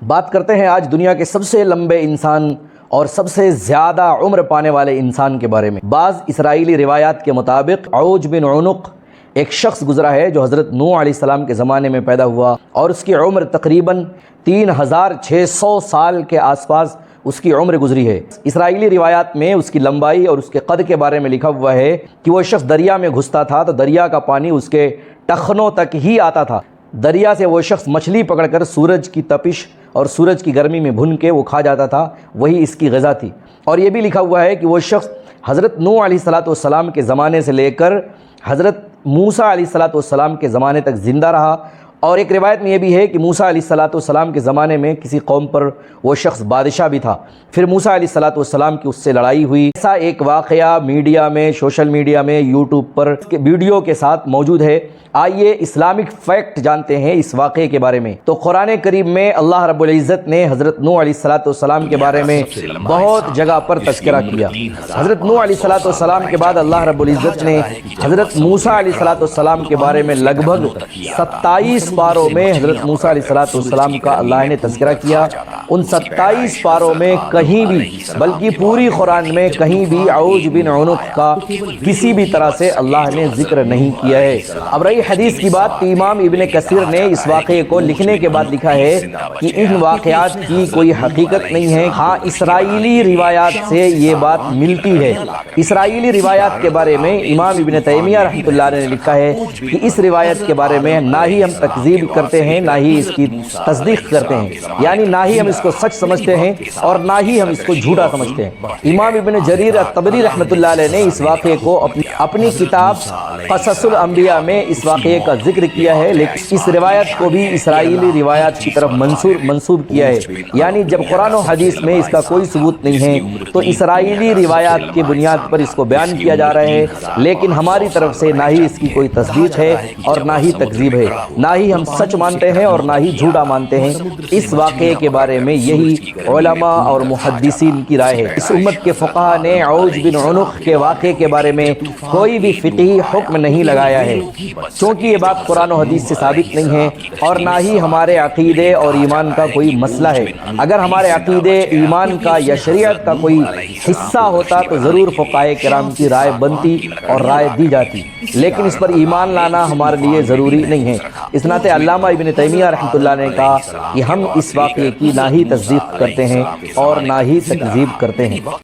بات کرتے ہیں آج دنیا کے سب سے لمبے انسان اور سب سے زیادہ عمر پانے والے انسان کے بارے میں۔ بعض اسرائیلی روایات کے مطابق عوج بن عنق ایک شخص گزرا ہے جو حضرت نوح علیہ السلام کے زمانے میں پیدا ہوا اور اس کی عمر تقریباً 3600 سال کے آس پاس اس کی عمر گزری ہے۔ اسرائیلی روایات میں اس کی لمبائی اور اس کے قد کے بارے میں لکھا ہوا ہے کہ وہ شخص دریا میں گھستا تھا تو دریا کا پانی اس کے ٹخنوں تک ہی آتا تھا۔ دریا سے وہ شخص مچھلی پکڑ کر سورج کی تپش اور سورج کی گرمی میں بھون کے وہ کھا جاتا تھا، وہی اس کی غذا تھی۔ اور یہ بھی لکھا ہوا ہے کہ وہ شخص حضرت نوح علیہ السلام کے زمانے سے لے کر حضرت موسیٰ علیہ السلام کے زمانے تک زندہ رہا۔ اور ایک روایت میں یہ بھی ہے کہ موسیٰ علیہ السلام کے زمانے میں کسی قوم پر وہ شخص بادشاہ بھی تھا، پھر موسیٰ علیہ السلام کی اس سے لڑائی ہوئی۔ ایسا ایک واقعہ میڈیا میں، سوشل میڈیا میں، یوٹیوب پر ویڈیو کے ساتھ موجود ہے۔ آئیے اسلامک فیکٹ جانتے ہیں اس واقعے کے بارے میں۔ تو قرآن کریم میں اللہ رب العزت نے حضرت نوح علیہ السلام کے بارے میں بہت جگہ پر تذکرہ کیا۔ حضرت نوح علیہ السلام کے بعد اللہ رب العزت نے حضرت موسیٰ علیہ السلام کے بارے میں لگ بھگ 27 پاروں میں حضرت موسیٰ علیہ السلام کا اللہ نے تذکرہ کیا۔ ان 27 پاروں میں کہیں بھی، بلکہ پوری قرآن میں کہیں بھی عوج بن عنق کا کسی بھی طرح سے اللہ نے ذکر نہیں کیا ہے۔ اب رہی حدیث کی بات، امام ابن کثیر نے اس واقعے کو لکھنے کے بعد لکھا ہے کہ ان واقعات کی کوئی حقیقت نہیں ہے، ہاں اسرائیلی روایات سے یہ بات ملتی ہے۔ اسرائیلی روایات کے بارے میں امام ابن تیمیہ رحمۃ اللہ علیہ نے لکھا ہے کہ اس روایت کے بارے میں نہ ہی ہم تکذیب کرتے ہیں، نہ ہی اس کی تصدیق کرتے ہیں، یعنی نہ ہی ہم اس کو سچ سمجھتے ہیں اور نہ ہی ہم اس کو جھوٹا سمجھتے ہیں۔ امام ابن جریر الطبری رحمۃ اللہ علیہ نے اس واقعے کو اپنی کتاب قصص الانبیاء میں اس واقعے کا ذکر کیا ہے، لیکن اس روایت کو بھی اسرائیلی روایات کی طرف منسوب کیا ہے، یعنی جب قرآن و حدیث میں اس کا کوئی ثبوت نہیں ہے تو اسرائیلی روایات کی بنیاد پر اس کو بیان کیا جا رہا ہے، لیکن ہماری طرف سے نہ ہی اس کی کوئی تصدیق ہے اور نہ ہی تکذیب ہے، نہ ہی ہم سچ مانتے ہیں اور نہ ہی جھوٹا مانتے ہیں۔ اس واقعے کے بارے میں یہی علماء اور محدثین کی رائے ہے۔ اس امت کے فقہاء نے عوج بن عنق کے واقعے کے بارے میں کوئی بھی فقہی حکم نہیں لگایا ہے، چونکہ یہ بات قرآن و حدیث سے ثابت نہیں ہے اور نہ ہی ہمارے عقیدے اور ایمان کا کوئی مسئلہ ہے۔ اگر ہمارے عقیدے، ایمان کا یا شریعت کا کوئی حصہ ہوتا تو ضرور فقہاء کرام کی رائے بنتی اور رائے دی جاتی، لیکن اس پر ایمان لانا ہمارے لیے ضروری نہیں ہے۔ اس ناطے علامہ ابن تیمیہ رحمۃ اللہ نے کہا کہ ہم اس واقعے کی نہ ہی تصدیق کرتے ہیں اور نہ ہی تکذیب کرتے ہیں۔